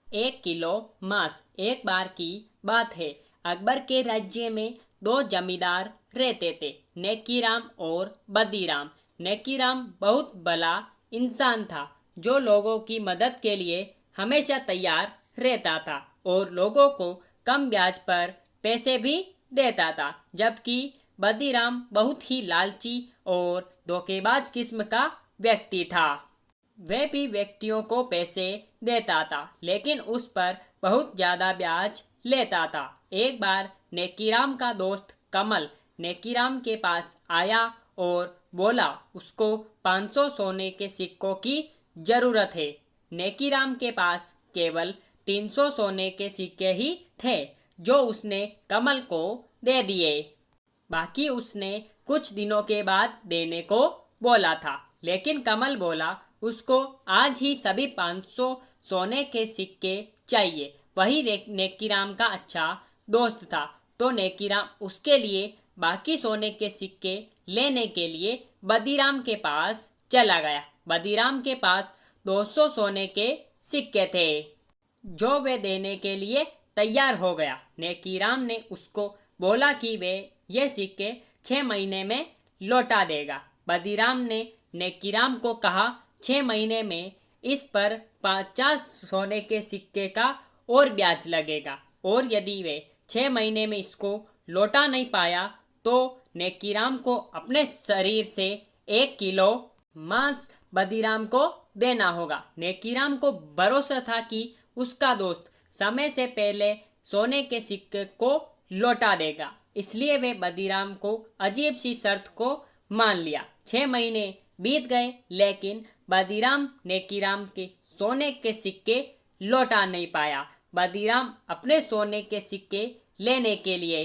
1 kilo मांस। एक बार की बात है, अकबर के राज्य में दो जमींदार रहते थे, नेकीराम और बदीराम। नेकीराम बहुत भला इंसान था, जो लोगों की मदद के लिए हमेशा तैयार रहता था और लोगों को कम ब्याज पर पैसे भी देता था। जबकि बदीराम बहुत ही लालची और धोखेबाज किस्म का व्यक्ति था। वह भी व्यक्तियों को पैसे देता था, लेकिन उस पर बहुत ज़्यादा ब्याज लेता था। एक बार नेकीराम का दोस्त कमल नेकीराम के पास आया और बोला उसको 500 सोने के सिक्कों की ज़रूरत है। नेकीराम के पास केवल 300 सोने के सिक्के ही थे, जो उसने कमल को दे दिए। बाकी उसने कुछ दिनों के बाद देने को बोला था, लेकिन कमल बोला उसको आज ही सभी 500 सोने के सिक्के चाहिए। वही नेकीराम का अच्छा दोस्त था, तो नेकीराम उसके लिए बाकी सोने के सिक्के लेने के लिए बदीराम के पास चला गया। बदीराम के पास 200 सोने के सिक्के थे, जो वे देने के लिए तैयार हो गया। नेकीराम ने उसको बोला कि वे ये सिक्के 6 महीने में लौटा देगा। बदीराम ने नेकीराम को कहा 6 महीने में इस पर 50 सोने के सिक्के का और ब्याज लगेगा, और यदि वे 6 महीने में इसको लौटा नहीं पाया तो नेकीराम को अपने शरीर से 1 किलो मांस बदीराम को देना होगा। नेकीराम को भरोसा था कि उसका दोस्त समय से पहले सोने के सिक्के को लौटा देगा, इसलिए वे बदीराम को अजीब सी शर्त को मान लिया। 6 महीने बीत गए, लेकिन बदीराम नेकीराम के सोने के सिक्के लौटा नहीं पाया। बदीराम अपने सोने के सिक्के लेने के लिए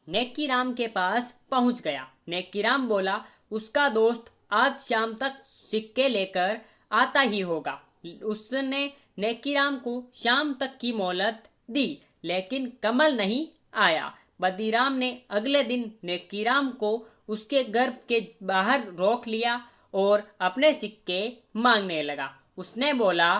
नेकीराम के पास पहुंच गया। नेकीराम बोला उसका दोस्त आज शाम तक सिक्के लेकर आता ही होगा। उसने नेकीराम को शाम तक की मोहलत दी, लेकिन कमल नहीं आया। बदीराम ने अगले दिन नेकीराम को उसके घर के बाहर रोक लिया और अपने सिक्के मांगने लगा। उसने बोला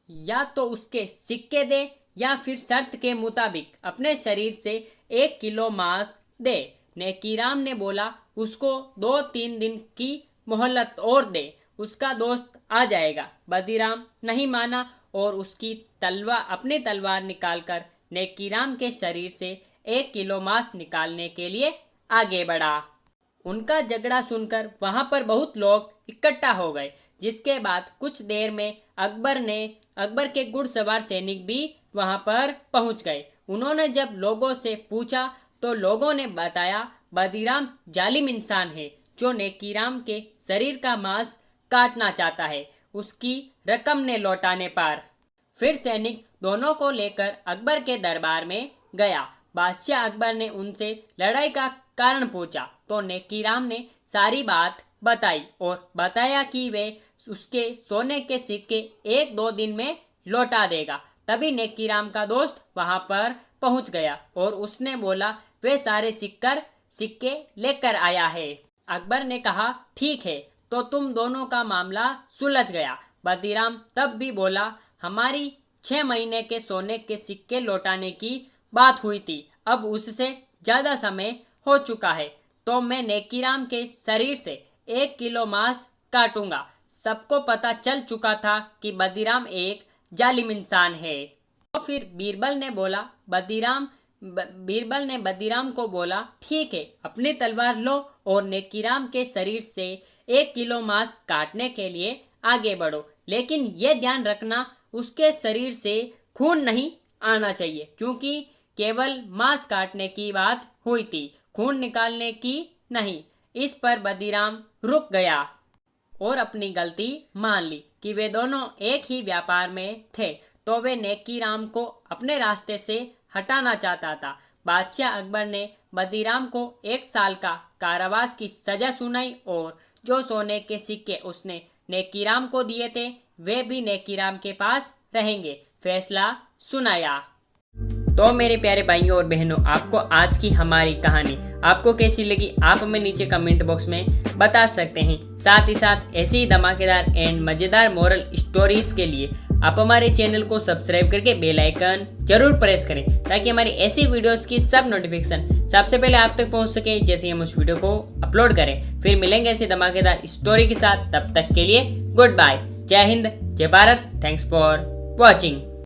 या तो उसके सिक्के दे या फिर शर्त के मुताबिक अपने शरीर से 1 किलो मांस दे। नेकीराम ने बोला उसको 2-3 दिन की मोहलत और दे, उसका दोस्त आ जाएगा। बदीराम नहीं माना और उसकी अपनी तलवार निकालकर नेकीराम के शरीर से 1 किलो मांस निकालने के लिए आगे बढ़ा। उनका झगड़ा सुनकर वहां पर बहुत लोग इकट्ठा हो गए, जिसके बाद कुछ देर में अकबर के घुड़सवार सैनिक भी वहां पर पहुंच गए। उन्होंने जब लोगों से पूछा तो लोगों ने बताया बदीराम जालिम इंसान है, जो नेकीराम के शरीर का मांस काटना चाहता है उसकी रकम ने लौटाने पर। फिर सैनिक दोनों को लेकर अकबर के दरबार में गया। बादशाह अकबर ने उनसे लड़ाई का कारण पूछा तो नेकीराम ने सारी बात बताई और बताया कि वे उसके सोने के सिक्के 1-2 दिन में लौटा देगा। तभी नेकीराम का दोस्त वहां पर पहुंच गया और उसने बोला वे सारे सिक्के लेकर आया है। अकबर ने कहा ठीक है, तो तुम दोनों का मामला सुलझ गया। बदीराम तब भी बोला हमारी 6 महीने के सोने के सिक्के लौटाने की बात हुई थी, अब उससे ज़्यादा समय हो चुका है, तो मैं नेकीराम के शरीर से 1 किलो मांस काटूंगा। सबको पता चल चुका था कि बदीराम एक जालिम इंसान है। तो फिर बीरबल ने बदीराम को बोला ठीक है, अपनी तलवार लो और नेकीराम के शरीर से 1 किलो मांस काटने के लिए आगे बढ़ो, लेकिन ये ध्यान रखना उसके शरीर से खून नहीं आना चाहिए, क्योंकि केवल मांस काटने की बात हुई थी, खून निकालने की नहीं। इस पर बदीराम रुक गया और अपनी गलती मान ली कि वे दोनों एक ही व्यापार में थे, तो वे नेकीराम को अपने रास्ते से हटाना चाहता था। बादशाह अकबर ने बदीराम को 1 साल का कारावास की सजा सुनाई और जो सोने के सिक्के उसने नेकीराम को दिए थे वे भी नेकीराम के पास रहेंगे, फैसला सुनाया। तो मेरे प्यारे भाइयों और बहनों, आपको आज की हमारी कहानी आपको कैसी लगी आप हमें नीचे कमेंट बॉक्स में बता सकते हैं। साथ ही साथ ऐसी ही धमाकेदार एंड मज़ेदार मोरल स्टोरीज के लिए आप हमारे चैनल को सब्सक्राइब करके बेल आइकन जरूर प्रेस करें ताकि हमारी ऐसी वीडियोस की सब नोटिफिकेशन सबसे पहले आप तक पहुंच सके जैसे हम उस वीडियो को अपलोड करें। फिर मिलेंगे ऐसी धमाकेदार स्टोरी के साथ, तब तक के लिए गुड बाय। जय हिंद, जय भारत। Thanks for watching.